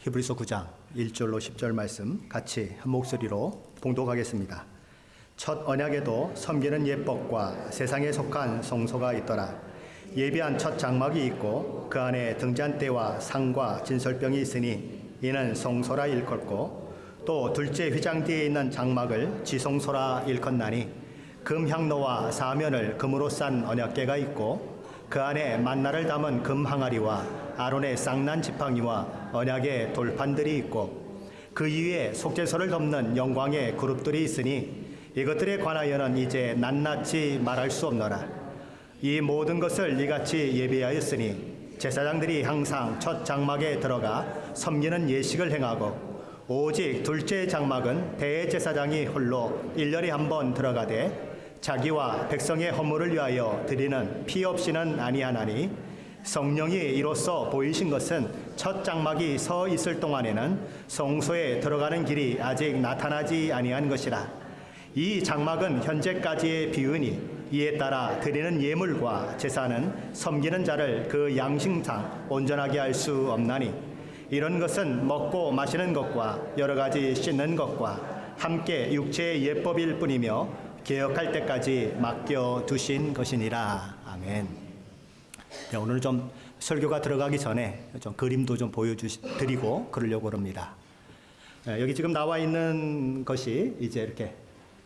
히브리서 9장 1절로 10절 말씀 같이 한 목소리로 봉독하겠습니다. 첫 언약에도 섬기는 예법과 세상에 속한 성소가 있더라. 예비한 첫 장막이 있고 그 안에 등잔대와 상과 진설병이 있으니 이는 성소라 일컫고, 또 둘째 휘장 뒤에 있는 장막을 지성소라 일컫나니 금향로와 사면을 금으로 싼 언약궤가 있고 그 안에 만나를 담은 금 항아리와 아론의 쌍난 지팡이와 언약의 돌판들이 있고 그 위에 속죄소를 덮는 영광의 그룹들이 있으니 이것들에 관하여는 이제 낱낱이 말할 수 없노라. 이 모든 것을 이같이 예비하였으니 제사장들이 항상 첫 장막에 들어가 섬기는 예식을 행하고, 오직 둘째 장막은 대제사장이 홀로 1년에 한 번 들어가되 자기와 백성의 허물을 위하여 드리는 피 없이는 아니하나니, 성령이 이로써 보이신 것은 첫 장막이 서 있을 동안에는 성소에 들어가는 길이 아직 나타나지 아니한 것이라. 이 장막은 현재까지의 비유니 이에 따라 드리는 예물과 제사는 섬기는 자를 그 양심상 온전하게 할 수 없나니, 이런 것은 먹고 마시는 것과 여러 가지 씻는 것과 함께 육체의 예법일 뿐이며 개혁할 때까지 맡겨두신 것이니라. 아멘. 오늘 좀 설교가 들어가기 전에 좀 그림도 좀 보여드리고 그러려고 합니다. 여기 지금 나와 있는 것이 이제 이렇게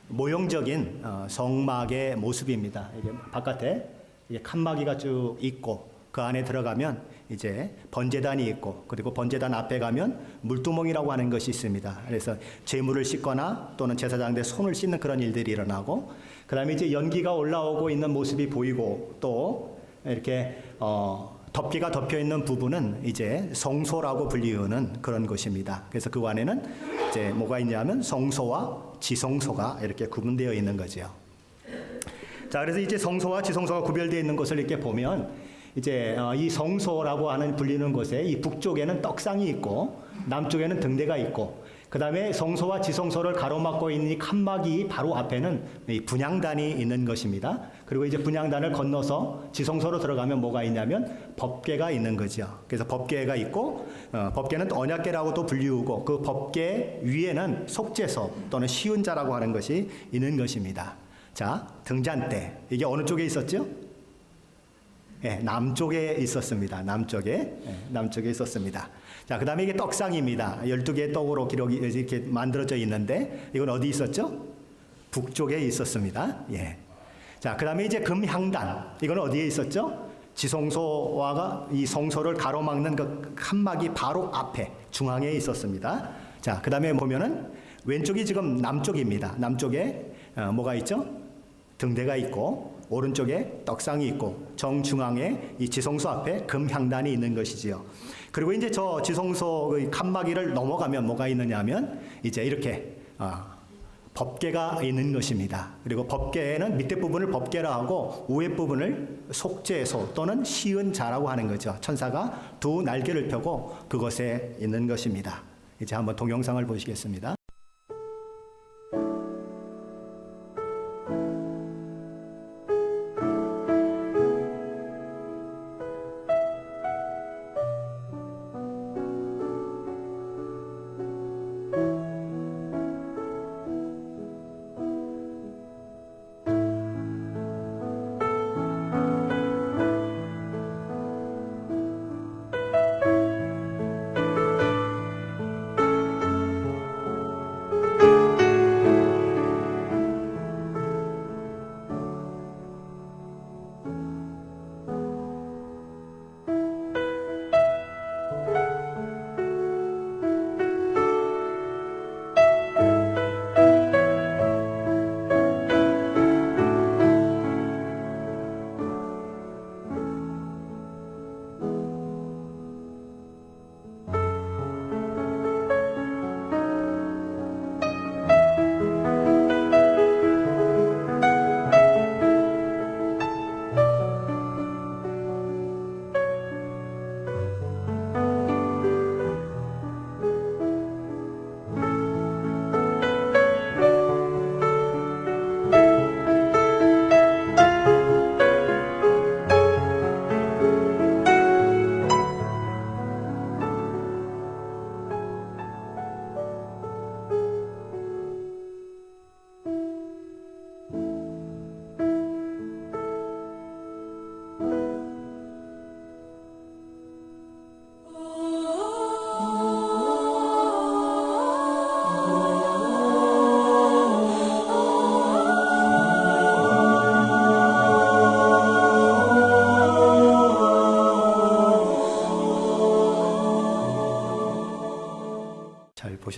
모형적인 성막의 모습입니다. 이게 바깥에 이게 칸막이가 쭉 있고 그 안에 들어가면 이제 번제단이 있고, 그리고 번제단 앞에 가면 물두멍이라고 하는 것이 있습니다. 그래서 제물을 씻거나 또는 제사장들 손을 씻는 그런 일들이 일어나고, 그 다음에 이제 연기가 올라오고 있는 모습이 보이고, 또 이렇게 덮개가 덮여 있는 부분은 이제 성소라고 불리우는 그런 것입니다. 그래서 그 안에는 이제 뭐가 있냐면 성소와 지성소가 이렇게 구분되어 있는 거죠. 자, 그래서 이제 성소와 지성소가 구별되어 있는 것을 이렇게 보면, 이제 이 성소라고 하는 불리는 곳에 이 북쪽에는 떡상이 있고 남쪽에는 등대가 있고, 그 다음에 성소와 지성소를 가로막고 있는 이 칸막이 바로 앞에는 이 분향단이 있는 것입니다. 그리고 이제 분향단을 건너서 지성소로 들어가면 뭐가 있냐면 법궤가 있는 거죠. 그래서 법궤가 있고, 법궤는 또 언약궤라고도 불리우고, 그 법궤 위에는 속죄소 또는 시은자라고 하는 것이 있는 것입니다. 자, 등잔대, 이게 어느 쪽에 있었죠? 네, 남쪽에 있었습니다. 남쪽에 있었습니다. 자, 그 다음에 이게 떡상입니다. 12개의 떡으로 기록이 이렇게 만들어져 있는데, 이건 어디 있었죠? 북쪽에 있었습니다. 예. 자, 그 다음에 이제 금향단, 이건 어디에 있었죠? 지성소와 이 성소를 가로막는 그 칸막이 바로 앞에 중앙에 있었습니다. 자, 그 다음에 보면은 왼쪽이 지금 남쪽입니다. 남쪽에 뭐가 있죠? 등대가 있고, 오른쪽에 떡상이 있고, 정중앙에 이 지성소 앞에 금향단이 있는 것이지요. 그리고 이제 저 지성소 칸막이를 넘어가면 뭐가 있느냐 하면 이제 이렇게 법궤가 있는 것입니다. 그리고 법궤는 밑에 부분을 법궤라 하고 위에 부분을 속죄소 또는 시은자라고 하는 거죠. 천사가 두 날개를 펴고 그것에 있는 것입니다. 이제 한번 동영상을 보시겠습니다.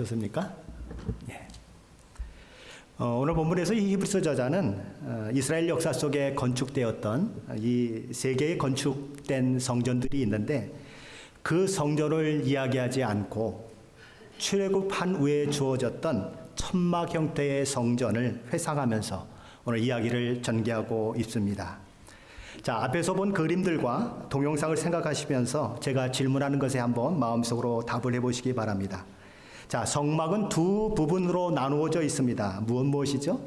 어떻습니까? 예. 오늘 본문에서 이 히브리서 저자는 이스라엘 역사 속에 건축되었던 이 세 개의 건축된 성전들이 있는데 그 성전을 이야기하지 않고 출애굽한 후에 주어졌던 천막 형태의 성전을 회상하면서 오늘 이야기를 전개하고 있습니다. 자, 앞에서 본 그림들과 동영상을 생각하시면서 제가 질문하는 것에 한번 마음속으로 답을 해보시기 바랍니다. 자, 성막은 두 부분으로 나누어져 있습니다. 무엇이죠?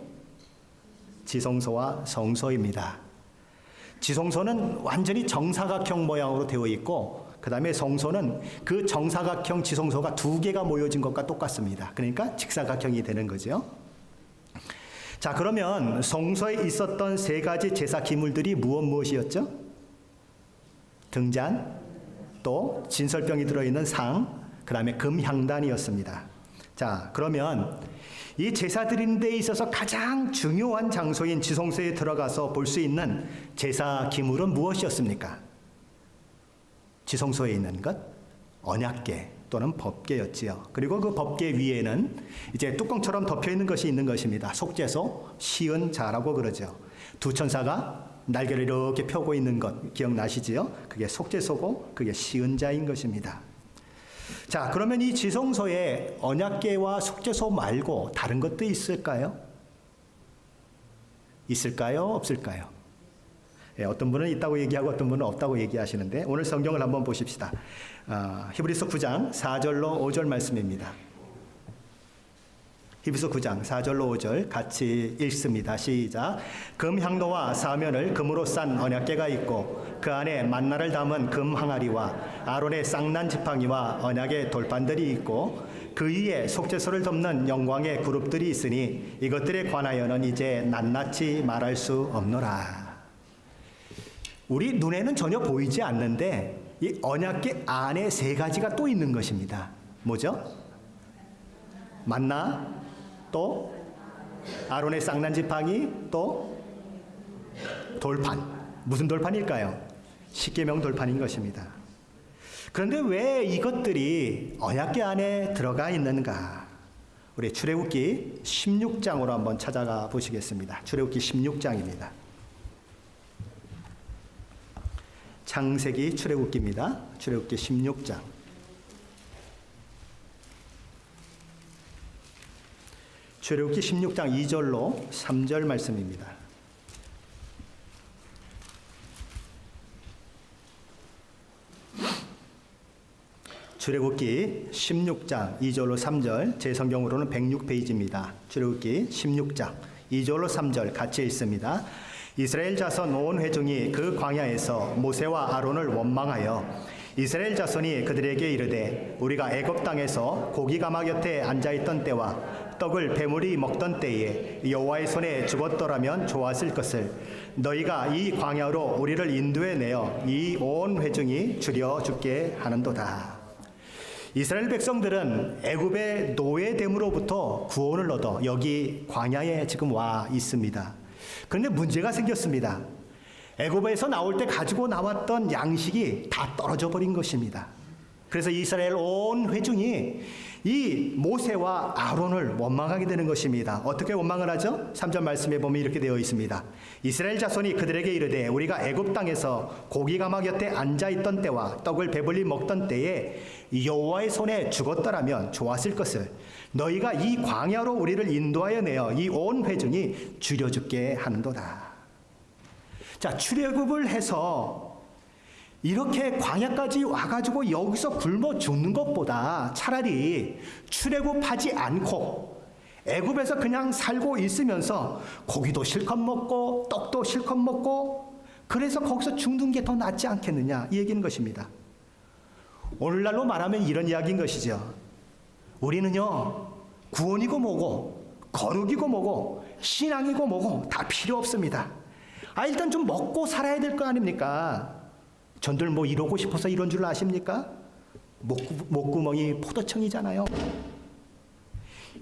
지성소와 성소입니다. 지성소는 완전히 정사각형 모양으로 되어 있고 그 다음에 성소는 그 정사각형 지성소가 두 개가 모여진 것과 똑같습니다. 그러니까 직사각형이 되는 거죠. 자, 그러면 성소에 있었던 세 가지 제사 기물들이 무엇이었죠? 등잔, 또 진설병이 들어있는 상, 그 다음에 금향단이었습니다. 자, 그러면 이 제사 드리는 데 있어서 가장 중요한 장소인 지성소에 들어가서 볼 수 있는 제사 기물은 무엇이었습니까? 지성소에 있는 것, 언약궤 또는 법궤였지요. 그리고 그 법궤 위에는 이제 뚜껑처럼 덮여 있는 것이 있는 것입니다. 속죄소, 시은자라고 그러죠. 두 천사가 날개를 이렇게 펴고 있는 것 기억나시지요? 그게 속죄소고 그게 시은자인 것입니다. 자, 그러면 이 지성소에 언약궤와 속죄소 말고 다른 것도 있을까요? 있을까요? 없을까요? 예, 어떤 분은 있다고 얘기하고 어떤 분은 없다고 얘기하시는데 오늘 성경을 한번 보십시다. 히브리서 9장 4절로 5절 말씀입니다. 히브리서 9장 4절로 5절 같이 읽습니다. 시작. 금향로와 사면을 금으로 싼 언약궤가 있고 그 안에 만나를 담은 금 항아리와 아론의 쌍난 지팡이와 언약의 돌판들이 있고 그 위에 속죄소를 덮는 영광의 그룹들이 있으니 이것들에 관하여는 이제 낱낱이 말할 수 없노라. 우리 눈에는 전혀 보이지 않는데 이 언약궤 안에 세 가지가 또 있는 것입니다. 뭐죠? 만나, 또 아론의 쌍난 지팡이, 또 돌판. 무슨 돌판일까요? 십계명 돌판인 것입니다. 그런데 왜 이것들이 언약궤 안에 들어가 있는가? 우리 출애굽기 16장으로 한번 찾아가 보시겠습니다. 출애굽기 16장입니다. 창세기 출애굽기입니다. 출애굽기 16장. 출애굽기 16장 2절로 3절 말씀입니다. 출애굽기 16장 2절로 3절, 제 성경으로는 106페이지입니다. 출애굽기 16장 2절로 3절 같이 읽습니다. 이스라엘 자손 온 회중이 그 광야에서 모세와 아론을 원망하여 이스라엘 자손이 그들에게 이르되 우리가 애굽 땅에서 고기 가마 곁에 앉아있던 때와 떡을 배물이 먹던 때에 여호와의 손에 죽었더라면 좋았을 것을 너희가 이 광야로 우리를 인도해 내어 이 온 회중이 줄여 죽게 하는도다. 이스라엘 백성들은 애굽의 노예됨으로부터 구원을 얻어 여기 광야에 지금 와 있습니다. 그런데 문제가 생겼습니다. 애굽에서 나올 때 가지고 나왔던 양식이 다 떨어져 버린 것입니다. 그래서 이스라엘 온 회중이 이 모세와 아론을 원망하게 되는 것입니다. 어떻게 원망을 하죠? 3절 말씀에 보면 이렇게 되어 있습니다. 이스라엘 자손이 그들에게 이르되 우리가 애굽 땅에서 고기 가마 곁에 앉아있던 때와 떡을 배불리 먹던 때에 여호와의 손에 죽었더라면 좋았을 것을 너희가 이 광야로 우리를 인도하여 내어 이 온 회중이 줄여 죽게 하는도다. 자, 출애굽을 해서 이렇게 광야까지 와가지고 여기서 굶어 죽는 것보다 차라리 출애굽하지 않고 애굽에서 그냥 살고 있으면서 고기도 실컷 먹고 떡도 실컷 먹고 그래서 거기서 죽는 게 더 낫지 않겠느냐 이 얘기인 것입니다. 오늘날로 말하면 이런 이야기인 것이죠. 우리는요 구원이고 뭐고 거룩이고 뭐고 신앙이고 뭐고 다 필요 없습니다. 일단 좀 먹고 살아야 될 거 아닙니까? 전들 뭐 이러고 싶어서 이런 줄 아십니까? 목구멍이 포도청이잖아요.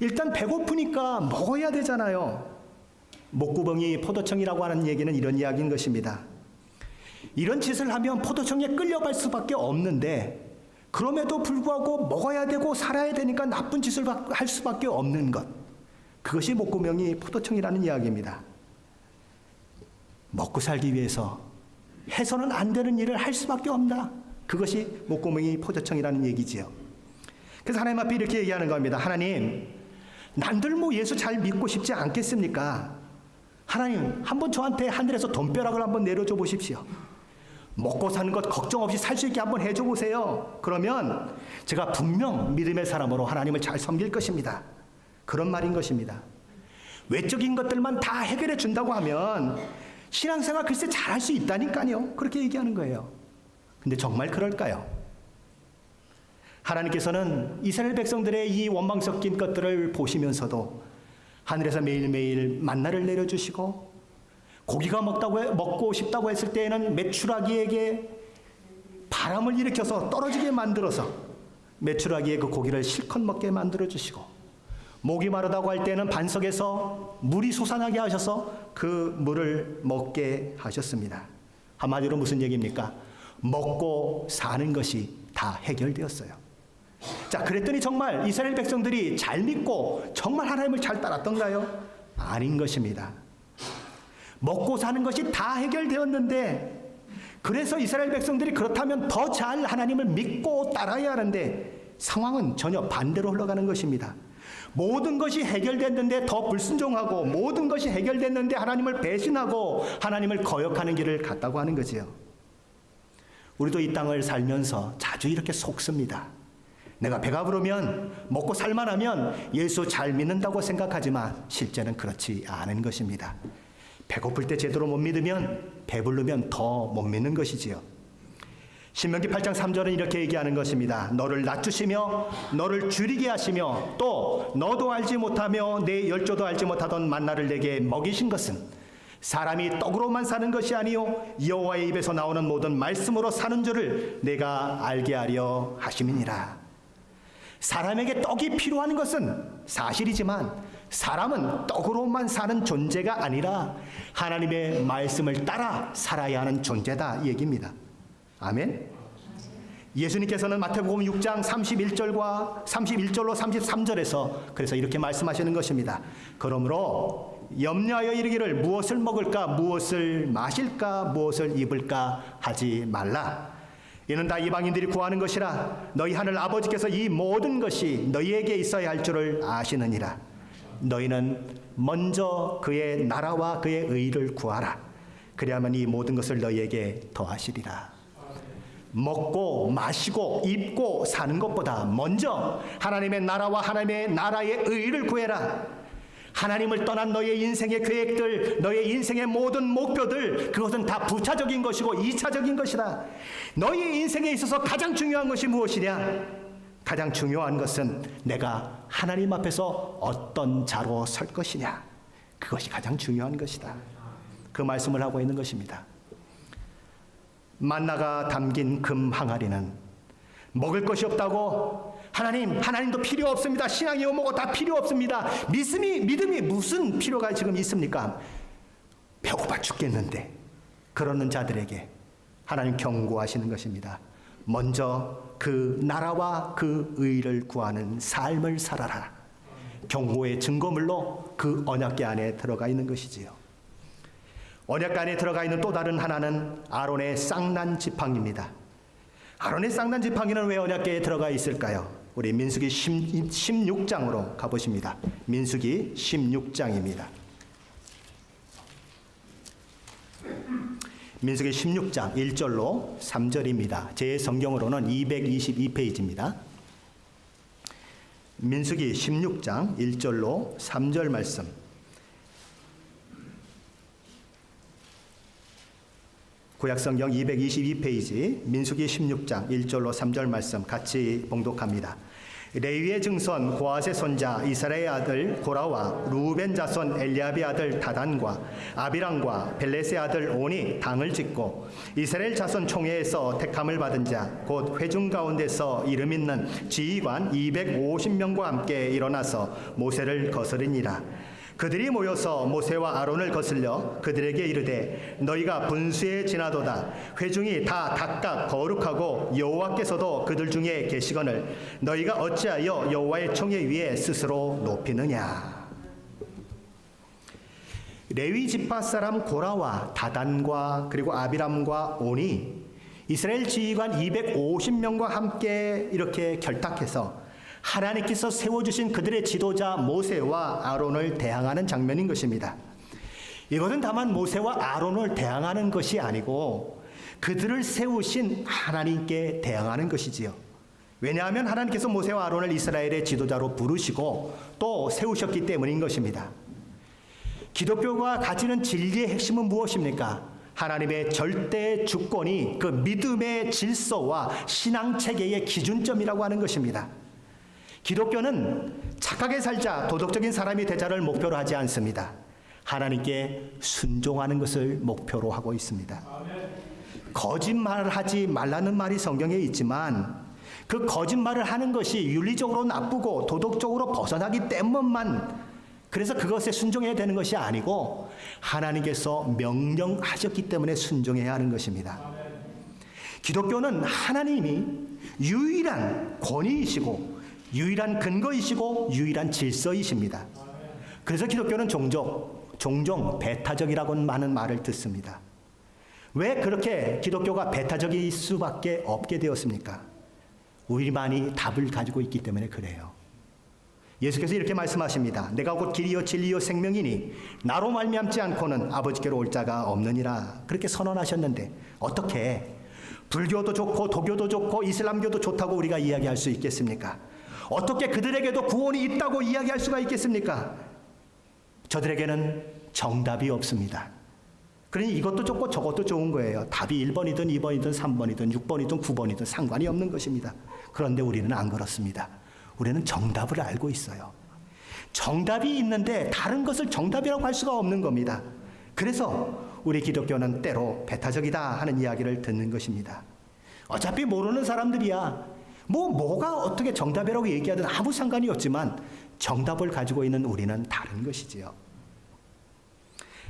일단 배고프니까 먹어야 되잖아요. 목구멍이 포도청이라고 하는 얘기는 이런 이야기인 것입니다. 이런 짓을 하면 포도청에 끌려갈 수밖에 없는데 그럼에도 불구하고 먹어야 되고 살아야 되니까 나쁜 짓을 할 수밖에 없는 것. 그것이 목구멍이 포도청이라는 이야기입니다. 먹고 살기 위해서 해서는 안 되는 일을 할 수밖에 없다. 그것이 목구멍이 포도청이라는 얘기지요. 그래서 하나님 앞에 이렇게 얘기하는 겁니다. 하나님, 남들 뭐 예수 잘 믿고 싶지 않겠습니까? 하나님, 한번 저한테 하늘에서 돈벼락을 한번 내려줘 보십시오. 먹고 사는 것 걱정 없이 살 수 있게 한번 해줘 보세요. 그러면 제가 분명 믿음의 사람으로 하나님을 잘 섬길 것입니다. 그런 말인 것입니다. 외적인 것들만 다 해결해 준다고 하면 신앙생활 글쎄 잘할 수 있다니까요. 그렇게 얘기하는 거예요. 근데 정말 그럴까요? 하나님께서는 이스라엘 백성들의 이 원망 섞인 것들을 보시면서도 하늘에서 매일매일 만나를 내려주시고 고기가 먹고 싶다고 했을 때에는 메추라기에게 바람을 일으켜서 떨어지게 만들어서 메추라기의 그 고기를 실컷 먹게 만들어주시고 목이 마르다고 할 때는 반석에서 물이 솟아나게 하셔서 그 물을 먹게 하셨습니다. 한마디로 무슨 얘기입니까? 먹고 사는 것이 다 해결되었어요. 자, 그랬더니 정말 이스라엘 백성들이 잘 믿고 정말 하나님을 잘 따랐던가요? 아닌 것입니다. 먹고 사는 것이 다 해결되었는데 그래서 이스라엘 백성들이 그렇다면 더 잘 하나님을 믿고 따라야 하는데 상황은 전혀 반대로 흘러가는 것입니다. 모든 것이 해결됐는데 더 불순종하고 모든 것이 해결됐는데 하나님을 배신하고 하나님을 거역하는 길을 갔다고 하는 거지요. 우리도 이 땅을 살면서 자주 이렇게 속습니다. 내가 배가 부르면 먹고 살만하면 예수 잘 믿는다고 생각하지만 실제는 그렇지 않은 것입니다. 배고플 때 제대로 못 믿으면 배부르면 더 못 믿는 것이지요. 신명기 8장 3절은 이렇게 얘기하는 것입니다. 너를 낮추시며 너를 줄이게 하시며 또 너도 알지 못하며 내 열조도 알지 못하던 만나를 내게 먹이신 것은 사람이 떡으로만 사는 것이 아니요 여호와의 입에서 나오는 모든 말씀으로 사는 줄을 내가 알게 하려 하심이니라. 사람에게 떡이 필요한 것은 사실이지만 사람은 떡으로만 사는 존재가 아니라 하나님의 말씀을 따라 살아야 하는 존재다 얘기입니다. 아멘. 예수님께서는 마태복음 6장 31절로 33절에서 그래서 이렇게 말씀하시는 것입니다. 그러므로 염려하여 이르기를 무엇을 먹을까 무엇을 마실까 무엇을 입을까 하지 말라. 이는 다 이방인들이 구하는 것이라. 너희 하늘 아버지께서 이 모든 것이 너희에게 있어야 할 줄을 아시느니라. 너희는 먼저 그의 나라와 그의 의를 구하라. 그리하면 이 모든 것을 너희에게 더하시리라. 먹고 마시고 입고 사는 것보다 먼저 하나님의 나라와 하나님의 나라의 의를 구해라. 하나님을 떠난 너의 인생의 계획들, 너의 인생의 모든 목표들, 그것은 다 부차적인 것이고 2차적인 것이다. 너의 인생에 있어서 가장 중요한 것이 무엇이냐? 가장 중요한 것은 내가 하나님 앞에서 어떤 자로 설 것이냐. 그것이 가장 중요한 것이다. 그 말씀을 하고 있는 것입니다. 만나가 담긴 금 항아리는 먹을 것이 없다고 하나님도 필요 없습니다. 신앙이요 뭐고 다 필요 없습니다. 믿음이 무슨 필요가 지금 있습니까? 배고파 죽겠는데 그러는 자들에게 하나님 경고하시는 것입니다. 먼저 그 나라와 그 의를 구하는 삶을 살아라. 경고의 증거물로 그 언약궤 안에 들어가 있는 것이지요. 언약궤 안에 들어가 있는 또 다른 하나는 아론의 쌍난 지팡이입니다. 아론의 쌍난 지팡이는 왜 언약궤에 들어가 있을까요? 우리 민수기 16장으로 가보십니다. 민수기 16장입니다. 민수기 16장 1절로 3절입니다. 제 성경으로는 222페이지입니다. 민수기 16장 1절로 3절 말씀. 구약성경 222페이지 민수기 16장 1절로 3절 말씀 같이 봉독합니다. 레위의 증손 고앗의 손자 이스라엘의 아들 고라와 루벤 자손 엘리압의 아들 다단과 아비람과 벨렛의 아들 온이 당을 짓고 이스라엘 자손 총회에서 택함을 받은 자 곧 회중 가운데서 이름 있는 지휘관 250명과 함께 일어나서 모세를 거스르니라. 그들이 모여서 모세와 아론을 거슬려 그들에게 이르되 너희가 분수에 지나도다. 회중이 다 각각 거룩하고 여호와께서도 그들 중에 계시거늘 너희가 어찌하여 여호와의 총회 위에 스스로 높이느냐. 레위 지파 사람 고라와 다단과 그리고 아비람과 온이 이스라엘 지휘관 250명과 함께 이렇게 결탁해서 하나님께서 세워주신 그들의 지도자 모세와 아론을 대항하는 장면인 것입니다. 이것은 다만 모세와 아론을 대항하는 것이 아니고 그들을 세우신 하나님께 대항하는 것이지요. 왜냐하면 하나님께서 모세와 아론을 이스라엘의 지도자로 부르시고 또 세우셨기 때문인 것입니다. 기독교가 가지는 진리의 핵심은 무엇입니까? 하나님의 절대 주권이 그 믿음의 질서와 신앙체계의 기준점이라고 하는 것입니다. 기독교는 착하게 살자, 도덕적인 사람이 되자를 목표로 하지 않습니다. 하나님께 순종하는 것을 목표로 하고 있습니다. 거짓말을 하지 말라는 말이 성경에 있지만 그 거짓말을 하는 것이 윤리적으로 나쁘고 도덕적으로 벗어나기 때문만 그래서 그것에 순종해야 되는 것이 아니고 하나님께서 명령하셨기 때문에 순종해야 하는 것입니다. 기독교는 하나님이 유일한 권위이시고 유일한 근거이시고 유일한 질서이십니다. 그래서 기독교는 종종 배타적이라고 하는 말을 듣습니다. 왜 그렇게 기독교가 배타적일 수밖에 없게 되었습니까? 우리만이 답을 가지고 있기 때문에 그래요. 예수께서 이렇게 말씀하십니다. 내가 곧 길이요 진리요 생명이니 나로 말미암지 않고는 아버지께로 올 자가 없느니라. 그렇게 선언하셨는데 어떻게 불교도 좋고 도교도 좋고 이슬람교도 좋다고 우리가 이야기할 수 있겠습니까? 어떻게 그들에게도 구원이 있다고 이야기할 수가 있겠습니까? 저들에게는 정답이 없습니다. 그러니 이것도 좋고 저것도 좋은 거예요. 답이 1번이든 2번이든 3번이든 6번이든 9번이든 상관이 없는 것입니다. 그런데 우리는 안 그렇습니다. 우리는 정답을 알고 있어요. 정답이 있는데 다른 것을 정답이라고 할 수가 없는 겁니다. 그래서 우리 기독교는 때로 배타적이다 하는 이야기를 듣는 것입니다. 어차피 모르는 사람들이야. 뭐가 어떻게 정답이라고 얘기하든 아무 상관이 없지만 정답을 가지고 있는 우리는 다른 것이지요.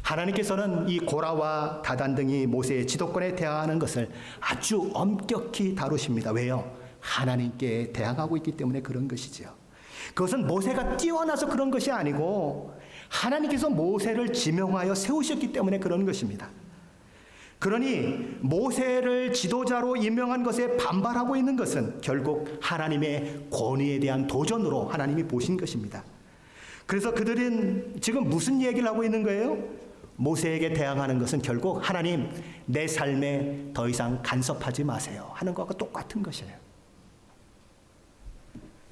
하나님께서는 이 고라와 다단 등이 모세의 지도권에 대항하는 것을 아주 엄격히 다루십니다. 왜요? 하나님께 대항하고 있기 때문에 그런 것이지요. 그것은 모세가 뛰어나서 그런 것이 아니고 하나님께서 모세를 지명하여 세우셨기 때문에 그런 것입니다. 그러니 모세를 지도자로 임명한 것에 반발하고 있는 것은 결국 하나님의 권위에 대한 도전으로 하나님이 보신 것입니다. 그래서 그들은 지금 무슨 얘기를 하고 있는 거예요? 모세에게 대항하는 것은 결국 하나님 내 삶에 더 이상 간섭하지 마세요 하는 것과 똑같은 것이에요.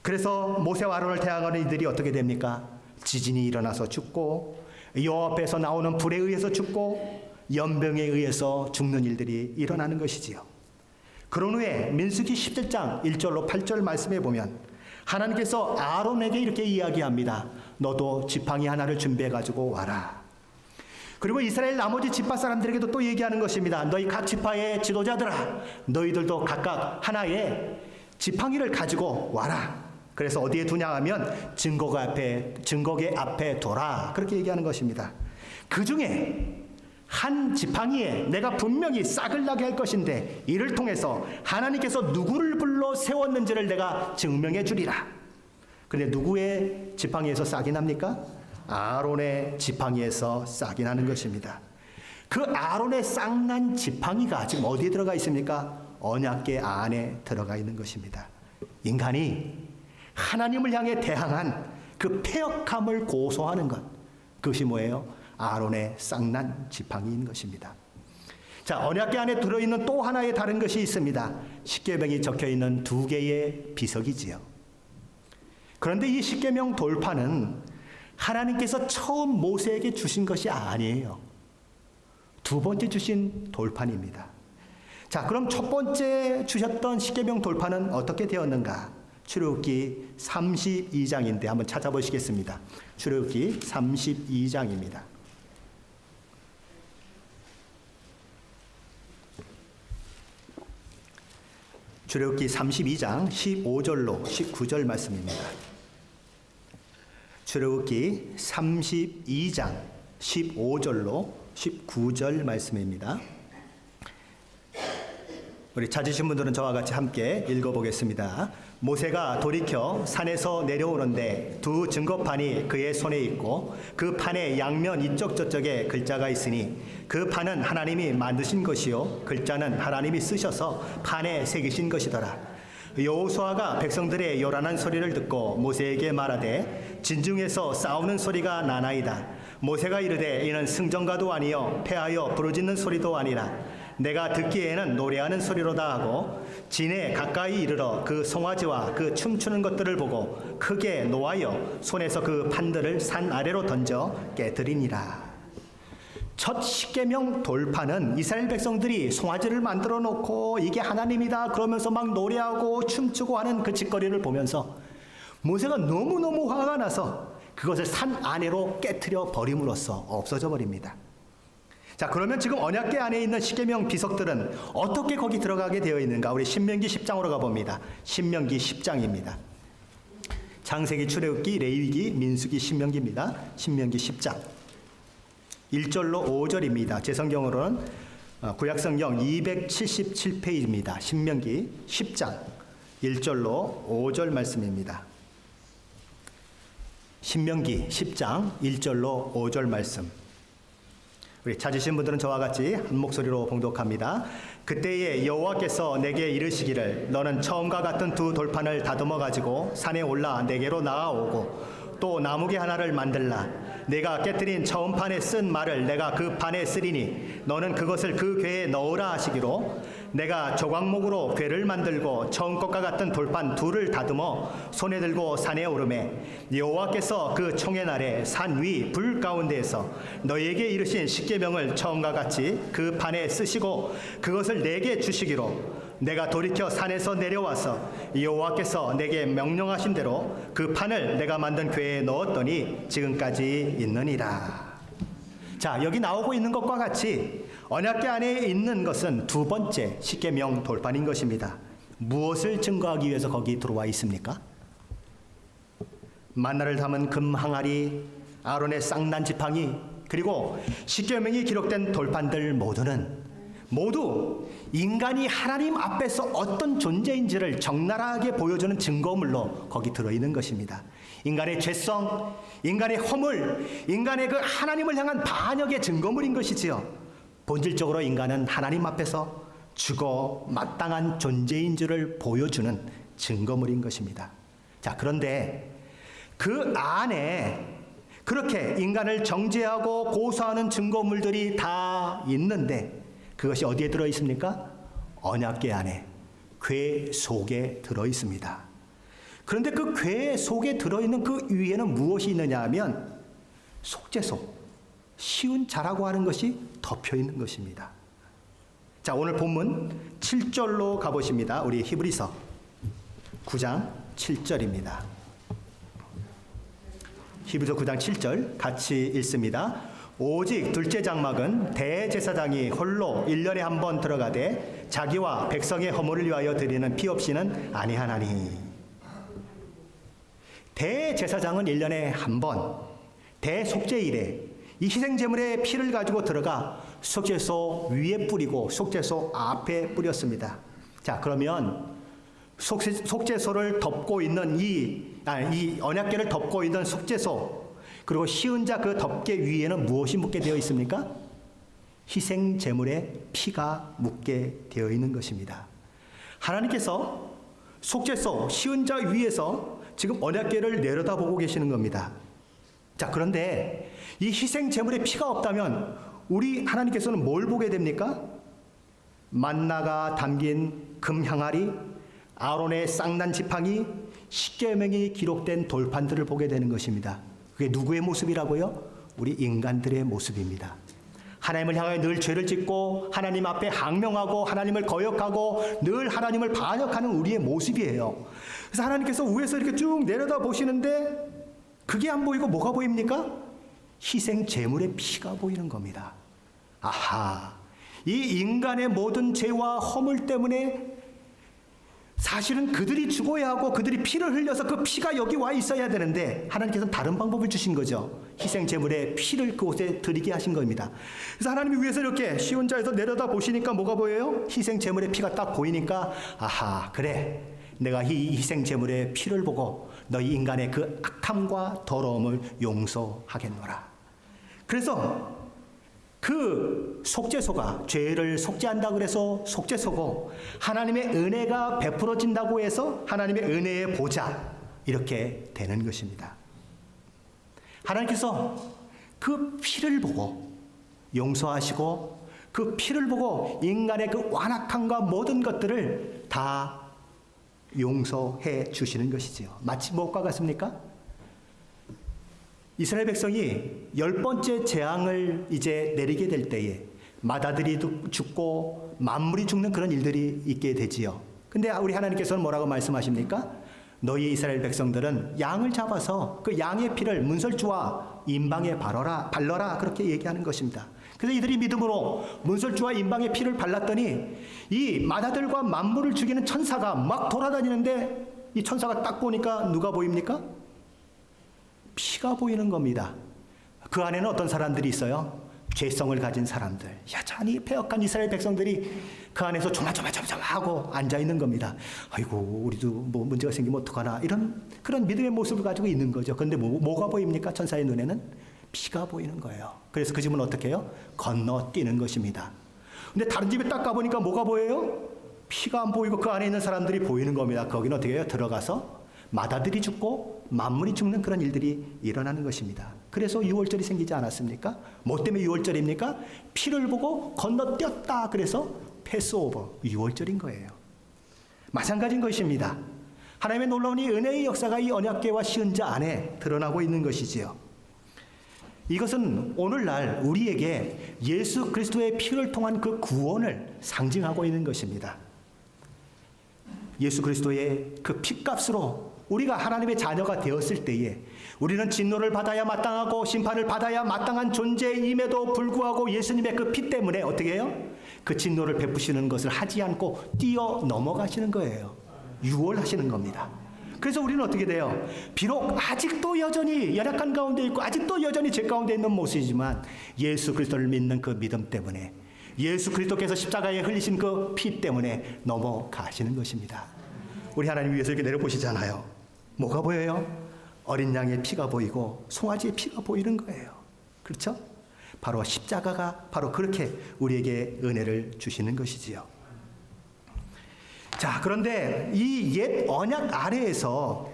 그래서 모세와 아론을 대항하는 이들이 어떻게 됩니까? 지진이 일어나서 죽고 여호와 앞에서 나오는 불에 의해서 죽고 연병에 의해서 죽는 일들이 일어나는 것이지요. 그런 후에 민수기 17장 1절로 8절 말씀에 보면 하나님께서 아론에게 이렇게 이야기합니다. 너도 지팡이 하나를 준비해가지고 와라. 그리고 이스라엘 나머지 지파 사람들에게도 또 얘기하는 것입니다. 너희 각 지파의 지도자들아, 너희들도 각각 하나의 지팡이를 가지고 와라. 그래서 어디에 두냐 하면 증거계 앞에 둬라. 그렇게 얘기하는 것입니다. 그 중에 한 지팡이에 내가 분명히 싹을 나게 할 것인데 이를 통해서 하나님께서 누구를 불러 세웠는지를 내가 증명해 주리라. 그런데 누구의 지팡이에서 싹이 납니까? 아론의 지팡이에서 싹이 나는 것입니다. 그 아론의 싹난 지팡이가 지금 어디에 들어가 있습니까? 언약궤 안에 들어가 있는 것입니다. 인간이 하나님을 향해 대항한 그 패역함을 고소하는 것, 그것이 뭐예요? 아론의 싹난 지팡이인 것입니다. 자, 언약궤 안에 들어있는 또 하나의 다른 것이 있습니다. 십계명이 적혀있는 2개의 비석이지요. 그런데 이 십계명 돌판은 하나님께서 처음 모세에게 주신 것이 아니에요. 2번째 주신 돌판입니다. 자, 그럼 첫 번째 주셨던 십계명 돌판은 어떻게 되었는가? 출애굽기 32장인데 한번 찾아보시겠습니다. 출애굽기 32장입니다. 출애굽기 32장 15절로 19절 말씀입니다. 출애굽기 32장 15절로 19절 말씀입니다. 우리 찾으신 분들은 저와 같이 함께 읽어보겠습니다. 모세가 돌이켜 산에서 내려오는데 두 증거판이 그의 손에 있고 그 판의 양면 이쪽 저쪽에 글자가 있으니 그 판은 하나님이 만드신 것이요 글자는 하나님이 쓰셔서 판에 새기신 것이더라. 여호수아가 백성들의 요란한 소리를 듣고 모세에게 말하되 진중에서 싸우는 소리가 나나이다. 모세가 이르되 이는 승전가도 아니요 패하여 부르짖는 소리도 아니라 내가 듣기에는 노래하는 소리로다 하고 진에 가까이 이르러 그 송아지와 그 춤추는 것들을 보고 크게 노하여 손에서 그 판들을 산 아래로 던져 깨뜨리니라. 첫 십계명 돌판은 이스라엘 백성들이 송아지를 만들어 놓고 이게 하나님이다 그러면서 막 노래하고 춤추고 하는 그 짓거리를 보면서 모세가 너무너무 화가 나서 그것을 산 아래로 깨뜨려 버림으로써 없어져 버립니다. 자, 그러면 지금 언약궤 안에 있는 십계명 비석들은 어떻게 거기 들어가게 되어 있는가? 우리 신명기 10장으로 가봅니다. 신명기 10장입니다. 창세기, 출애굽기, 레위기, 민수기, 신명기입니다. 신명기 10장 1절로 5절입니다. 제 성경으로는 구약성경 277페이지입니다. 신명기 10장 1절로 5절 말씀입니다. 신명기 10장 1절로 5절 말씀. 우리 찾으신 분들은 저와 같이 한 목소리로 봉독합니다. 그때에 여호와께서 내게 이르시기를 너는 처음과 같은 두 돌판을 다듬어 가지고 산에 올라 내게로 나아오고 또 나무개 하나를 만들라. 내가 깨뜨린 처음 판에 쓴 말을 내가 그 판에 쓰리니 너는 그것을 그 궤에 넣으라 하시기로 내가 조각목으로 궤를 만들고 처음 것과 같은 돌판 둘을 다듬어 손에 들고 산에 오르매 여호와께서 그 총의 날에 산 위 불 가운데에서 너희에게 이르신 십계명을 처음과 같이 그 판에 쓰시고 그것을 내게 주시기로 내가 돌이켜 산에서 내려와서 여호와께서 내게 명령하신 대로 그 판을 내가 만든 궤에 넣었더니 지금까지 있느니라. 자, 여기 나오고 있는 것과 같이 언약궤 안에 있는 것은 두 번째 십계명 돌판인 것입니다. 무엇을 증거하기 위해서 거기 들어와 있습니까? 만나를 담은 금 항아리, 아론의 쌍난 지팡이, 그리고 십계명이 기록된 돌판들 모두 인간이 하나님 앞에서 어떤 존재인지를 적나라하게 보여주는 증거물로 거기 들어있는 것입니다. 인간의 죄성, 인간의 허물, 인간의 그 하나님을 향한 반역의 증거물인 것이지요. 본질적으로 인간은 하나님 앞에서 죽어 마땅한 존재인 줄을 보여주는 증거물인 것입니다. 자, 그런데 그 안에 그렇게 인간을 정죄하고 고소하는 증거물들이 다 있는데 그것이 어디에 들어 있습니까? 언약궤 안에, 궤 속에 들어 있습니다. 그런데 그 궤 속에 들어 있는 그 위에는 무엇이 있느냐 하면 속죄소, 쉬운 자라고 하는 것이 덮여 있는 것입니다. 자, 오늘 본문 7절로 가보십니다. 우리 히브리서 9장 7절입니다. 히브리서 9장 7절 같이 읽습니다. 오직 둘째 장막은 대제사장이 홀로 1년에 한 번 들어가되 자기와 백성의 허물을 위하여 드리는 피 없이는 아니하나니. 대제사장은 1년에 한 번 대속죄일에 이 희생제물의 피를 가지고 들어가 속죄소 위에 뿌리고 속죄소 앞에 뿌렸습니다. 자, 그러면 속죄소를 덮고 있는 이 언약궤를 덮고 있는 속죄소, 그리고 시은자 그 덮개 위에는 무엇이 묻게 되어 있습니까? 희생제물의 피가 묻게 되어 있는 것입니다. 하나님께서 속죄소, 시은자 위에서 지금 언약궤를 내려다보고 계시는 겁니다. 자, 그런데 이 희생제물의 피가 없다면 우리 하나님께서는 뭘 보게 됩니까? 만나가 담긴 금향아리, 아론의 쌍난 지팡이, 십계명이 기록된 돌판들을 보게 되는 것입니다. 그게 누구의 모습이라고요? 우리 인간들의 모습입니다. 하나님을 향하여 늘 죄를 짓고 하나님 앞에 항명하고 하나님을 거역하고 늘 하나님을 반역하는 우리의 모습이에요. 그래서 하나님께서 위에서 이렇게 쭉 내려다 보시는데 그게 안 보이고 뭐가 보입니까? 희생 제물의 피가 보이는 겁니다. 아하, 이 인간의 모든 죄와 허물 때문에 사실은 그들이 죽어야 하고 그들이 피를 흘려서 그 피가 여기 와 있어야 되는데 하나님께서는 다른 방법을 주신 거죠. 희생 제물의 피를 그곳에 드리게 하신 겁니다. 그래서 하나님이 위에서 이렇게 시온자에서 내려다 보시니까 뭐가 보여요? 희생 제물의 피가 딱 보이니까 아하, 그래, 내가 이 희생 제물의 피를 보고 너희 인간의 그 악함과 더러움을 용서하겠노라. 그래서 그 속죄소가 죄를 속죄한다 그래서 속죄소고, 하나님의 은혜가 베풀어진다고 해서 하나님의 은혜의 보좌, 이렇게 되는 것입니다. 하나님께서 그 피를 보고 용서하시고 그 피를 보고 인간의 그 완악함과 모든 것들을 다 용서해 주시는 것이지요. 마치 무엇과 같습니까? 이스라엘 백성이 10번째 재앙을 이제 내리게 될 때에 마다들이 죽고 만물이 죽는 그런 일들이 있게 되지요. 근데 우리 하나님께서는 뭐라고 말씀하십니까? 너희 이스라엘 백성들은 양을 잡아서 그 양의 피를 문설주와 임방에 발라라, 그렇게 얘기하는 것입니다. 그래서 이들이 믿음으로 문설주와 임방의 피를 발랐더니 이 마다들과 만물을 죽이는 천사가 막 돌아다니는데 이 천사가 딱 보니까 누가 보입니까? 피가 보이는 겁니다. 그 안에는 어떤 사람들이 있어요? 죄성을 가진 사람들, 여전히 패역한 이스라엘 백성들이 그 안에서 조마조마하고 앉아있는 겁니다. 아이고, 우리도 뭐 문제가 생기면 어떡하나, 이런 그런 믿음의 모습을 가지고 있는 거죠. 그런데 뭐가 보입니까? 천사의 눈에는 피가 보이는 거예요. 그래서 그 집은 어떻게 해요? 건너뛰는 것입니다. 근데 다른 집에 딱 가보니까 뭐가 보여요? 피가 안 보이고 그 안에 있는 사람들이 보이는 겁니다. 거기는 어떻게 해요? 들어가서 마다들이 죽고 만물이 죽는 그런 일들이 일어나는 것입니다. 그래서 유월절이 생기지 않았습니까? 뭐 때문에 유월절입니까? 피를 보고 건너뛰었다. 그래서 패스오버, 유월절인 거예요. 마찬가지인 것입니다. 하나님의 놀라운 이 은혜의 역사가 이 언약궤와 시은자 안에 드러나고 있는 것이지요. 이것은 오늘날 우리에게 예수 그리스도의 피를 통한 그 구원을 상징하고 있는 것입니다. 예수 그리스도의 그 피값으로 우리가 하나님의 자녀가 되었을 때에 우리는 진노를 받아야 마땅하고 심판을 받아야 마땅한 존재임에도 불구하고 예수님의 그 피 때문에 어떻게 해요? 그 진노를 베푸시는 것을 하지 않고 뛰어 넘어가시는 거예요. 유월하시는 겁니다. 그래서 우리는 어떻게 돼요? 비록 아직도 여전히 연약한 가운데 있고 아직도 여전히 죄 가운데 있는 모습이지만 예수 그리스도를 믿는 그 믿음 때문에, 예수 그리스도께서 십자가에 흘리신 그 피 때문에 넘어가시는 것입니다. 우리 하나님 위해서 이렇게 내려보시잖아요. 뭐가 보여요? 어린 양의 피가 보이고 송아지의 피가 보이는 거예요. 그렇죠? 바로 십자가가 바로 그렇게 우리에게 은혜를 주시는 것이지요. 자, 그런데 이 옛 언약 아래에서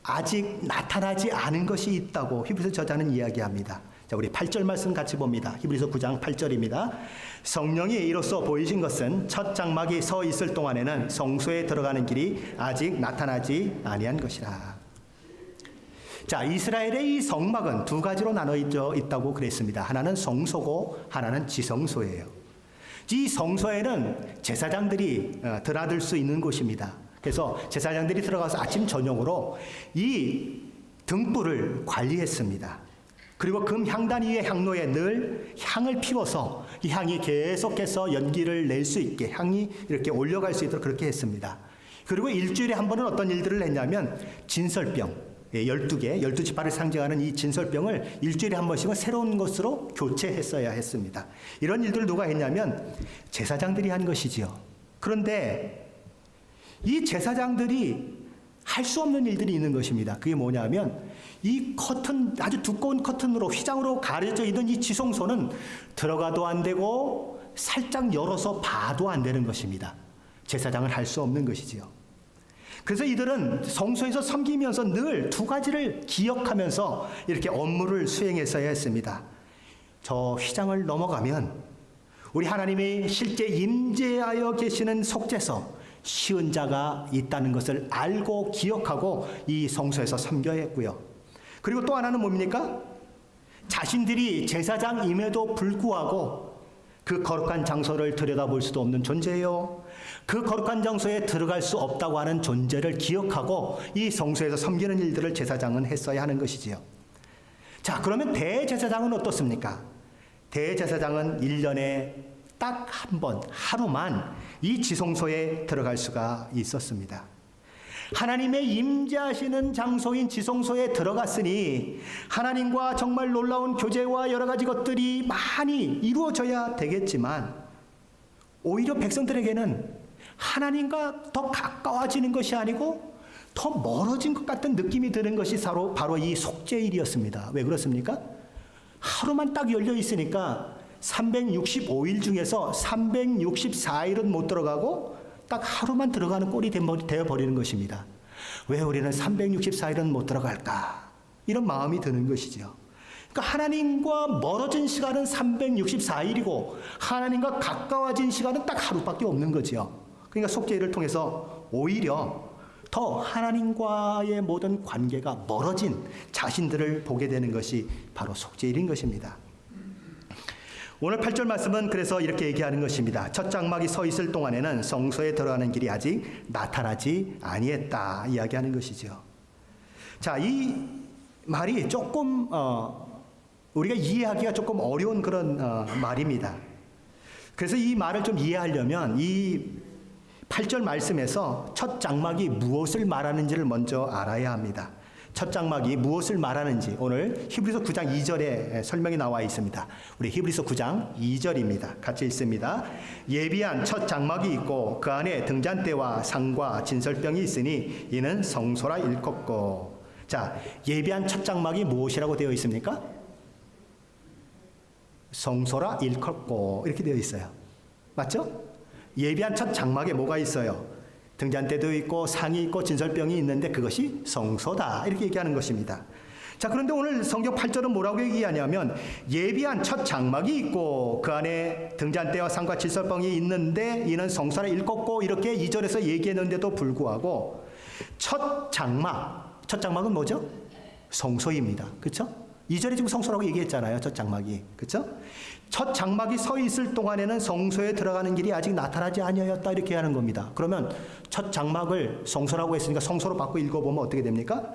아직 나타나지 않은 것이 있다고 히브리서 저자는 이야기합니다. 자, 우리 8절 말씀 같이 봅니다. 히브리서 9장 8절입니다. 성령이 이로써 보이신 것은 첫 장막이 서 있을 동안에는 성소에 들어가는 길이 아직 나타나지 아니한 것이라. 자, 이스라엘의 이 성막은 두 가지로 나눠져 있다고 그랬습니다. 하나는 성소고 하나는 지성소예요. 이 성소에는 제사장들이 드나들 수 있는 곳입니다. 그래서 제사장들이 들어가서 아침 저녁으로 이 등불을 관리했습니다. 그리고 금 향단 위의 향로에 늘 향을 피워서 이 향이 계속해서 연기를 낼 수 있게, 향이 이렇게 올려갈 수 있도록 그렇게 했습니다. 그리고 일주일에 한 번은 어떤 일들을 했냐면 진설병, 12개, 12지파를 상징하는 이 진설병을 일주일에 한 번씩은 새로운 것으로 교체했어야 했습니다. 이런 일들을 누가 했냐면 제사장들이 한 것이지요. 그런데 이 제사장들이 할 수 없는 일들이 있는 것입니다. 그게 뭐냐면 이 커튼, 아주 두꺼운 커튼으로 휘장으로 가려져 있는 이 지성소는 들어가도 안 되고 살짝 열어서 봐도 안 되는 것입니다. 제사장은 할 수 없는 것이지요. 그래서 이들은 성소에서 섬기면서 늘 두 가지를 기억하면서 이렇게 업무를 수행했어야 했습니다. 저 휘장을 넘어가면 우리 하나님이 실제 임재하여 계시는 속죄소, 시은자가 있다는 것을 알고 기억하고 이 성소에서 섬겨야 했고요. 그리고 또 하나는 뭡니까? 자신들이 제사장임에도 불구하고 그 거룩한 장소를 들여다볼 수도 없는 존재예요. 그 거룩한 장소에 들어갈 수 없다고 하는 존재를 기억하고 이 성소에서 섬기는 일들을 제사장은 했어야 하는 것이지요. 자, 그러면 대제사장은 어떻습니까? 대제사장은 1년에 딱 한 번, 하루만 이 지성소에 들어갈 수가 있었습니다. 하나님의 임재하시는 장소인 지성소에 들어갔으니 하나님과 정말 놀라운 교제와 여러 가지 것들이 많이 이루어져야 되겠지만 오히려 백성들에게는 하나님과 더 가까워지는 것이 아니고 더 멀어진 것 같은 느낌이 드는 것이 바로 이 속죄일이었습니다. 왜 그렇습니까? 하루만 딱 열려 있으니까 365일 중에서 364일은 못 들어가고 딱 하루만 들어가는 꼴이 되어버리는 것입니다. 왜 우리는 364일은 못 들어갈까? 이런 마음이 드는 것이죠. 그러니까 하나님과 멀어진 시간은 364일이고 하나님과 가까워진 시간은 딱 하루밖에 없는 거죠. 그러니까 속죄일을 통해서 오히려 더 하나님과의 모든 관계가 멀어진 자신들을 보게 되는 것이 바로 속죄일인 것입니다. 오늘 8절 말씀은 그래서 이렇게 얘기하는 것입니다. 첫 장막이 서 있을 동안에는 성소에 들어가는 길이 아직 나타나지 아니했다 이야기하는 것이죠. 자, 이 말이 조금 우리가 이해하기가 조금 어려운 그런 말입니다. 그래서 이 말을 좀 이해하려면 이 8절 말씀에서 첫 장막이 무엇을 말하는지를 먼저 알아야 합니다. 첫 장막이 무엇을 말하는지 오늘 히브리서 9장 2절에 설명이 나와 있습니다. 우리 히브리서 9장 2절입니다. 같이 읽습니다. 예비한 첫 장막이 있고 그 안에 등잔대와 상과 진설병이 있으니 이는 성소라 일컫고. 자, 예비한 첫 장막이 무엇이라고 되어 있습니까? 성소라 일컫고 이렇게 되어 있어요. 맞죠? 예비한 첫 장막에 뭐가 있어요? 등잔대도 있고 상이 있고 진설병이 있는데 그것이 성소다 이렇게 얘기하는 것입니다. 자, 그런데 오늘 성경 8절은 뭐라고 얘기하냐면 예비한 첫 장막이 있고 그 안에 등잔대와 상과 진설병이 있는데 이는 성소라 일컫고 이렇게 2절에서 얘기했는데도 불구하고 첫 장막은 뭐죠? 성소입니다. 그렇죠? 2절에 지금 성소라고 얘기했잖아요. 첫 장막이. 그렇죠? 첫 장막이 서 있을 동안에는 성소에 들어가는 길이 아직 나타나지 아니하였다 이렇게 하는 겁니다. 그러면 첫 장막을 성소라고 했으니까 성소로 바꿔 읽어보면 어떻게 됩니까?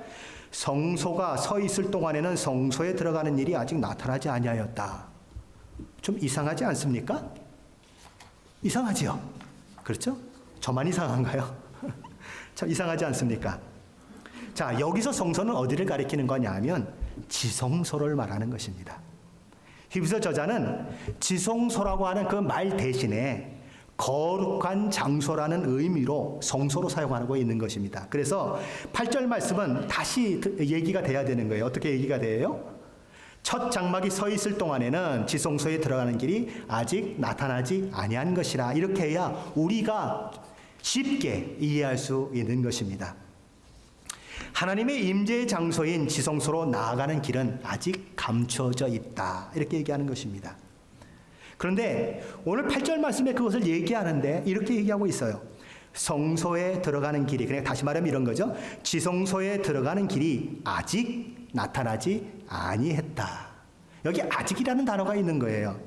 성소가 서 있을 동안에는 성소에 들어가는 일이 아직 나타나지 아니하였다. 좀 이상하지 않습니까? 이상하지요? 그렇죠? 저만 이상한가요? 참 이상하지 않습니까? 자, 여기서 성소는 어디를 가리키는 거냐 하면 지성소를 말하는 것입니다. 히브리서 저자는 지성소라고 하는 그 말 대신에 거룩한 장소라는 의미로 성소로 사용하고 있는 것입니다. 그래서 8절 말씀은 다시 얘기가 돼야 되는 거예요. 어떻게 얘기가 돼요? 첫 장막이 서 있을 동안에는 지성소에 들어가는 길이 아직 나타나지 아니한 것이라 이렇게 해야 우리가 쉽게 이해할 수 있는 것입니다. 하나님의 임재의 장소인 지성소로 나아가는 길은 아직 감춰져 있다 이렇게 얘기하는 것입니다. 그런데 오늘 8절 말씀에 그것을 얘기하는데 이렇게 얘기하고 있어요. 성소에 들어가는 길이, 그러니까 다시 말하면 이런 거죠. 지성소에 들어가는 길이 아직 나타나지 아니했다. 여기 아직이라는 단어가 있는 거예요.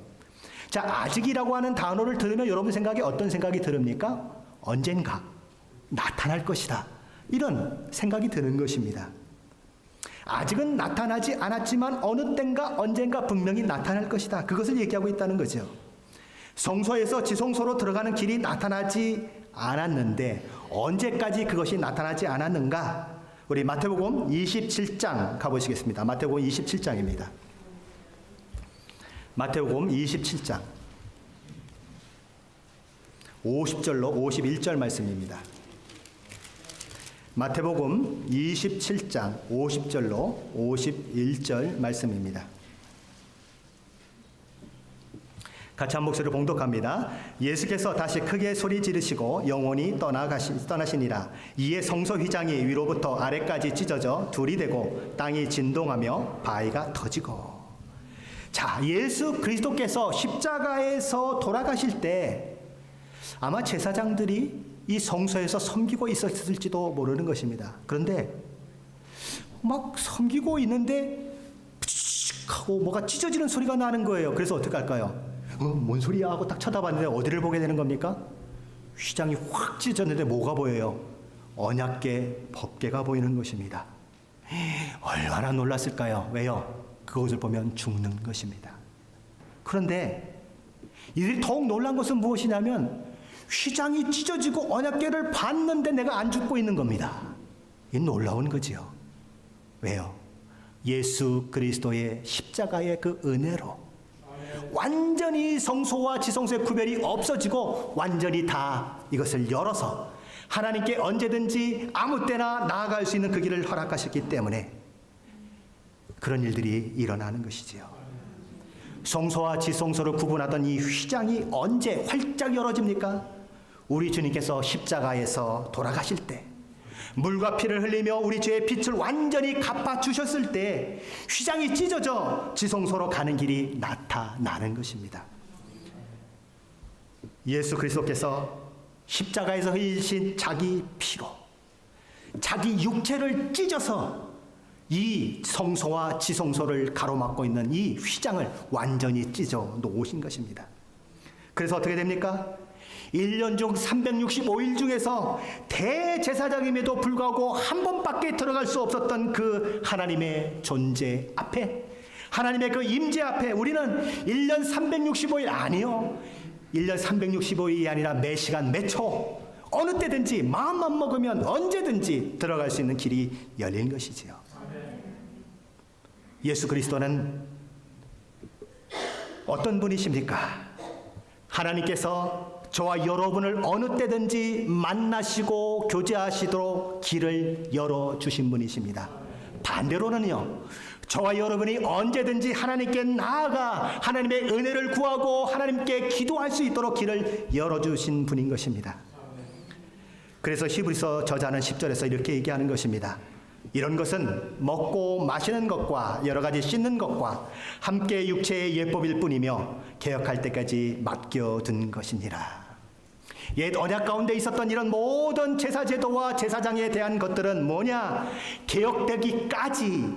자, 아직이라고 하는 단어를 들으면 여러분 생각에 어떤 생각이 들습니까? 언젠가 나타날 것이다. 이런 생각이 드는 것입니다. 아직은 나타나지 않았지만 어느 땐가 언젠가 분명히 나타날 것이다. 그것을 얘기하고 있다는 거죠. 성소에서 지성소로 들어가는 길이 나타나지 않았는데 언제까지 그것이 나타나지 않았는가? 우리 마태복음 27장 가보시겠습니다. 마태복음 27장입니다. 마태복음 27장 50절로 51절 말씀입니다. 마태복음 27장 50절로 51절 말씀입니다. 같이 한 목소리로 봉독합니다. 예수께서 다시 크게 소리 지르시고 영원히 떠나시니라. 이에 성소 휘장이 위로부터 아래까지 찢어져 둘이 되고 땅이 진동하며 바위가 터지고. 자, 예수 그리스도께서 십자가에서 돌아가실 때 아마 제사장들이 이 성소에서 섬기고 있었을지도 모르는 것입니다. 그런데 막 섬기고 있는데 하고 뭐가 찢어지는 소리가 나는 거예요. 그래서 어떻게 할까요? 뭔 소리야 하고 딱 쳐다봤는데 어디를 보게 되는 겁니까? 휘장이 확 찢어졌는데 뭐가 보여요? 언약궤 법궤가 보이는 것입니다. 얼마나 놀랐을까요? 왜요? 그것을 보면 죽는 것입니다. 그런데 이들이 더욱 놀란 것은 무엇이냐면 휘장이 찢어지고 언약궤를 봤는데 내가 안 죽고 있는 겁니다. 이 놀라운 거지요. 왜요? 예수 그리스도의 십자가의 그 은혜로 완전히 성소와 지성소의 구별이 없어지고 완전히 다 이것을 열어서 하나님께 언제든지 아무 때나 나아갈 수 있는 그 길을 허락하셨기 때문에 그런 일들이 일어나는 것이지요. 성소와 지성소를 구분하던 이 휘장이 언제 활짝 열어집니까? 우리 주님께서 십자가에서 돌아가실 때, 물과 피를 흘리며 우리 죄의 빚을 완전히 갚아주셨을 때 휘장이 찢어져 지성소로 가는 길이 나타나는 것입니다. 예수 그리스도께서 십자가에서 흘리신 자기 피로 자기 육체를 찢어서 이 성소와 지성소를 가로막고 있는 이 휘장을 완전히 찢어 놓으신 것입니다. 그래서 어떻게 됩니까? 1년 중 365일 중에서 대제사장임에도 불구하고 한 번밖에 들어갈 수 없었던 그 하나님의 존재 앞에, 하나님의 그 임재 앞에 우리는 1년 365일 아니요, 1년 365일이 아니라 매 시간 매 초 어느 때든지 마음만 먹으면 언제든지 들어갈 수 있는 길이 열린 것이지요. 예수 그리스도는 어떤 분이십니까? 하나님께서 저와 여러분을 어느 때든지 만나시고 교제하시도록 길을 열어주신 분이십니다. 반대로는요, 저와 여러분이 언제든지 하나님께 나아가 하나님의 은혜를 구하고 하나님께 기도할 수 있도록 길을 열어주신 분인 것입니다. 그래서 히브리서 저자는 10절에서 이렇게 얘기하는 것입니다. 이런 것은 먹고 마시는 것과 여러 가지 씻는 것과 함께 육체의 예법일 뿐이며 개혁할 때까지 맡겨둔 것이니라. 옛 언약 가운데 있었던 이런 모든 제사 제도와 제사장에 대한 것들은 뭐냐? 개혁되기까지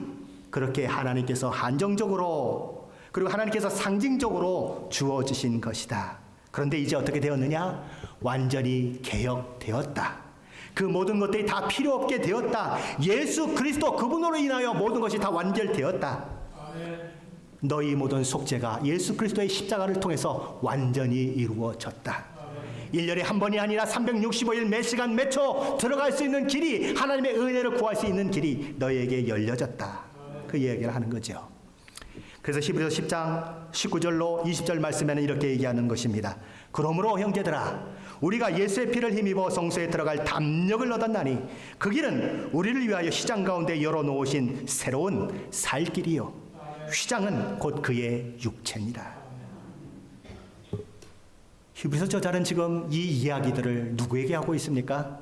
그렇게 하나님께서 한정적으로 그리고 하나님께서 상징적으로 주어지신 것이다. 그런데 이제 어떻게 되었느냐? 완전히 개혁되었다. 그 모든 것들이 다 필요 없게 되었다. 예수 그리스도 그분으로 인하여 모든 것이 다 완결되었다. 너희 모든 속죄가 예수 그리스도의 십자가를 통해서 완전히 이루어졌다. 1년에 한 번이 아니라 365일 매 시간 매 초 들어갈 수 있는 길이, 하나님의 은혜를 구할 수 있는 길이 너희에게 열려졌다. 그 이야기를 하는 거죠. 그래서 히브리서 10장 19절로 20절 말씀에는 이렇게 얘기하는 것입니다. 그러므로 형제들아, 우리가 예수의 피를 힘입어 성소에 들어갈 담력을 얻었나니 그 길은 우리를 위하여 휘장 가운데 열어놓으신 새로운 살 길이요, 휘장은 곧 그의 육체니라. 히브리서 저자는 지금 이 이야기들을 누구에게 하고 있습니까?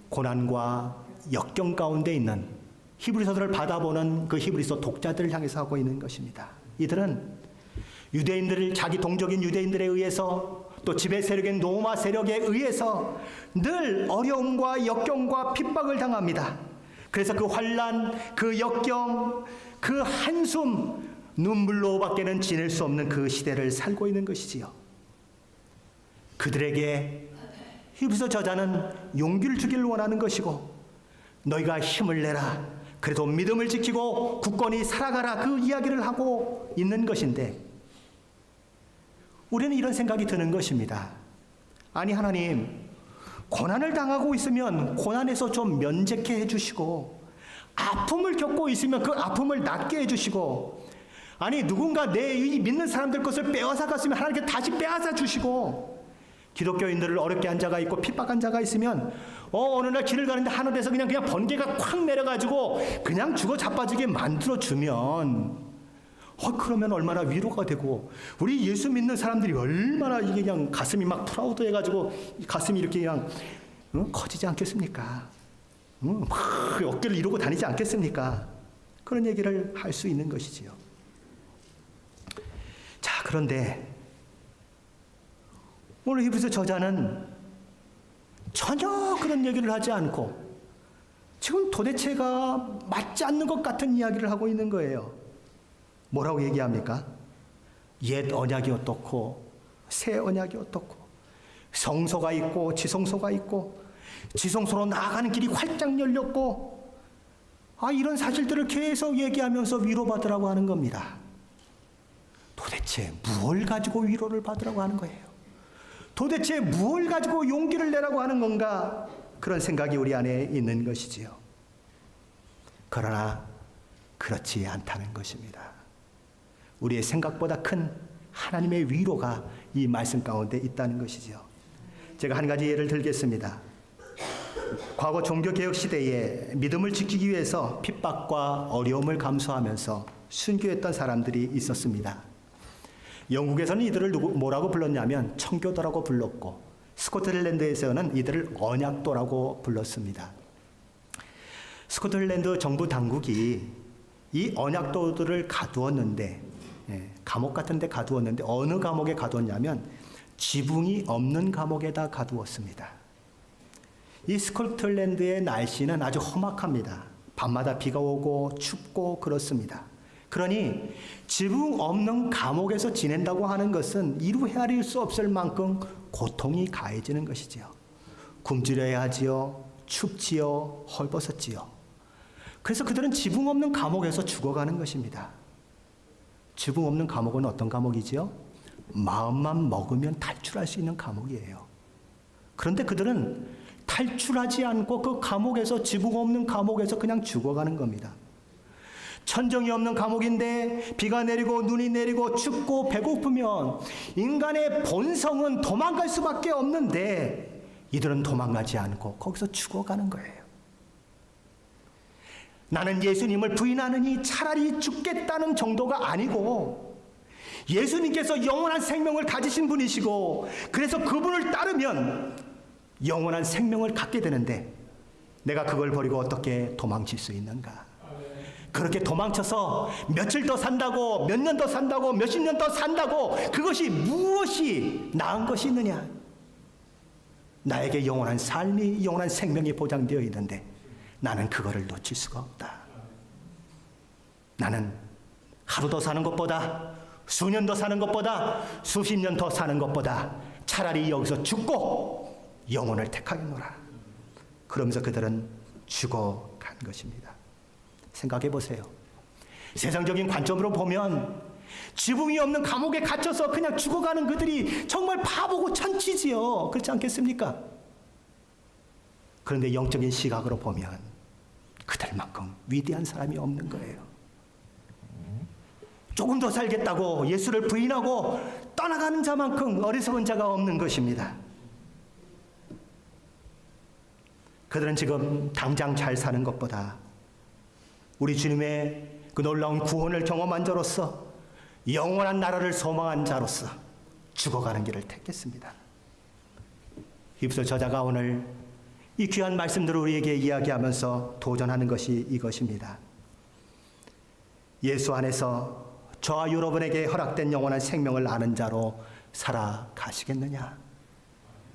고난과 역경 가운데 있는 히브리서들을 받아보는 그 히브리서 독자들을 향해서 하고 있는 것입니다. 이들은 유대인들을, 자기 동족인 유대인들에 의해서, 또 지배 세력인 로마 세력에 의해서 늘 어려움과 역경과 핍박을 당합니다. 그래서 그 환난, 그 역경, 그 한숨, 눈물로밖에는 지낼 수 없는 그 시대를 살고 있는 것이지요. 그들에게 히브리서 저자는 용기를 주기를 원하는 것이고, 너희가 힘을 내라, 그래도 믿음을 지키고 굳건히 살아가라, 그 이야기를 하고 있는 것인데, 우리는 이런 생각이 드는 것입니다. 아니 하나님, 고난을 당하고 있으면 고난에서 좀 면제케 해주시고, 아픔을 겪고 있으면 그 아픔을 낫게 해주시고, 아니 누군가 내 믿는 사람들 것을 빼앗아 갔으면 하나님께 다시 빼앗아 주시고, 기독교인들을 어렵게 한 자가 있고 핍박한 자가 있으면 어느 날 길을 가는데 하늘에서 그냥 번개가 콱 내려가지고 그냥 죽어 자빠지게 만들어주면 그러면 얼마나 위로가 되고, 우리 예수 믿는 사람들이 얼마나 이게 그냥 가슴이 막 프라우드해가지고 가슴이 이렇게 그냥 커지지 않겠습니까? 막 어깨를 이루고 다니지 않겠습니까? 그런 얘기를 할 수 있는 것이지요. 자, 그런데 오늘 히브리서 저자는 전혀 그런 얘기를 하지 않고 지금 도대체가 맞지 않는 것 같은 이야기를 하고 있는 거예요. 뭐라고 얘기합니까? 옛 언약이 어떻고 새 언약이 어떻고, 성소가 있고 지성소가 있고, 지성소로 나아가는 길이 활짝 열렸고, 이런 사실들을 계속 얘기하면서 위로받으라고 하는 겁니다. 도대체 무엇을 가지고 위로를 받으라고 하는 거예요? 도대체 무엇을 가지고 용기를 내라고 하는 건가? 그런 생각이 우리 안에 있는 것이지요. 그러나 그렇지 않다는 것입니다. 우리의 생각보다 큰 하나님의 위로가 이 말씀 가운데 있다는 것이죠. 제가 한 가지 예를 들겠습니다. 과거 종교개혁 시대에 믿음을 지키기 위해서 핍박과 어려움을 감수하면서 순교했던 사람들이 있었습니다. 영국에서는 이들을 뭐라고 불렀냐면 청교도라고 불렀고, 스코틀랜드에서는 이들을 언약도라고 불렀습니다. 스코틀랜드 정부 당국이 이 언약도들을 가두었는데, 감옥 같은 데 가두었는데 어느 감옥에 가두었냐면 지붕이 없는 감옥에다 가두었습니다. 이 스코틀랜드의 날씨는 아주 험악합니다. 밤마다 비가 오고 춥고 그렇습니다. 그러니 지붕 없는 감옥에서 지낸다고 하는 것은 이루 헤아릴 수 없을 만큼 고통이 가해지는 것이지요. 굶주려야 하지요. 춥지요. 헐벗었지요. 그래서 그들은 지붕 없는 감옥에서 죽어가는 것입니다. 지붕 없는 감옥은 어떤 감옥이지요? 마음만 먹으면 탈출할 수 있는 감옥이에요. 그런데 그들은 탈출하지 않고 그 감옥에서, 지붕 없는 감옥에서 그냥 죽어가는 겁니다. 천정이 없는 감옥인데 비가 내리고 눈이 내리고 춥고 배고프면 인간의 본성은 도망갈 수밖에 없는데 이들은 도망가지 않고 거기서 죽어가는 거예요. 나는 예수님을 부인하느니 차라리 죽겠다는 정도가 아니고, 예수님께서 영원한 생명을 가지신 분이시고 그래서 그분을 따르면 영원한 생명을 갖게 되는데 내가 그걸 버리고 어떻게 도망칠 수 있는가? 그렇게 도망쳐서 며칠 더 산다고, 몇 년 더 산다고, 몇십 년 더 산다고, 그것이 무엇이 나은 것이 있느냐? 나에게 영원한 삶이, 영원한 생명이 보장되어 있는데 나는 그거를 놓칠 수가 없다. 나는 하루 더 사는 것보다, 수년 더 사는 것보다, 수십 년 더 사는 것보다 차라리 여기서 죽고 영혼을 택하겠노라. 그러면서 그들은 죽어간 것입니다. 생각해 보세요. 세상적인 관점으로 보면 지붕이 없는 감옥에 갇혀서 그냥 죽어가는 그들이 정말 바보고 천치지요. 그렇지 않겠습니까? 그런데 영적인 시각으로 보면 그들만큼 위대한 사람이 없는 거예요. 조금 더 살겠다고 예수를 부인하고 떠나가는 자만큼 어리석은 자가 없는 것입니다. 그들은 지금 당장 잘 사는 것보다 우리 주님의 그 놀라운 구원을 경험한 자로서, 영원한 나라를 소망한 자로서 죽어가는 길을 택했습니다. 힙소 저자가 오늘 이 귀한 말씀들을 우리에게 이야기하면서 도전하는 것이 이것입니다. 예수 안에서 저와 여러분에게 허락된 영원한 생명을 아는 자로 살아가시겠느냐?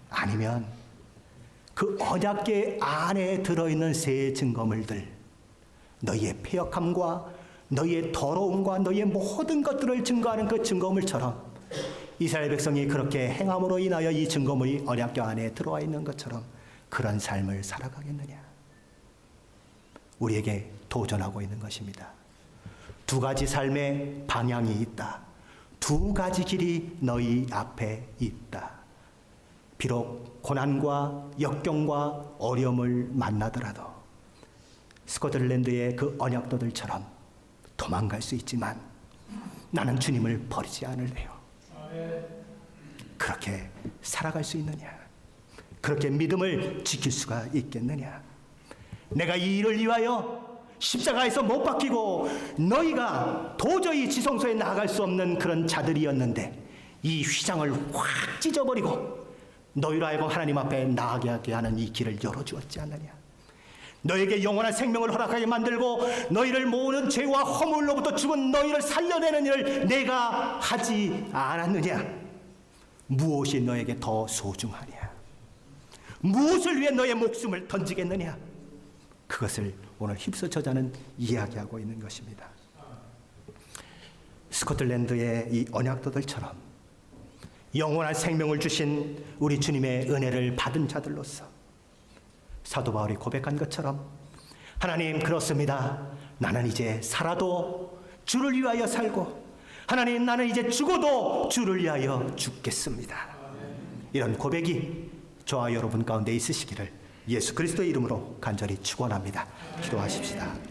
아니면 그 언약궤 안에 들어있는 새 증거물들, 너희의 패역함과 너희의 더러움과 너희의 모든 것들을 증거하는 그 증거물처럼, 이스라엘 백성이 그렇게 행함으로 인하여 이 증거물이 언약궤 안에 들어와 있는 것처럼 그런 삶을 살아가겠느냐? 우리에게 도전하고 있는 것입니다. 두 가지 삶의 방향이 있다. 두 가지 길이 너희 앞에 있다. 비록 고난과 역경과 어려움을 만나더라도 스코틀랜드의 그 언약도들처럼 도망갈 수 있지만 나는 주님을 버리지 않을래요. 그렇게 살아갈 수 있느냐? 그렇게 믿음을 지킬 수가 있겠느냐? 내가 이 일을 위하여 십자가에서 못 박히고 너희가 도저히 지성소에 나아갈 수 없는 그런 자들이었는데 이 휘장을 확 찢어버리고 너희로 하여금 하나님 앞에 나아가게 하는 이 길을 열어주었지 않느냐? 너에게 영원한 생명을 허락하게 만들고 너희를 모으는 죄와 허물로부터 죽은 너희를 살려내는 일을 내가 하지 않았느냐? 무엇이 너에게 더 소중하냐? 무엇을 위해 너의 목숨을 던지겠느냐? 그것을 오늘 힙소 저자는 이야기하고 있는 것입니다. 스코틀랜드의 이 언약도들처럼 영원한 생명을 주신 우리 주님의 은혜를 받은 자들로서 사도 바울이 고백한 것처럼, 하나님, 그렇습니다. 나는 이제 살아도 주를 위하여 살고 하나님, 나는 이제 죽어도 주를 위하여 죽겠습니다. 이런 고백이 저와 여러분 가운데 있으시기를 예수 그리스도의 이름으로 간절히 축원합니다. 기도하십시다.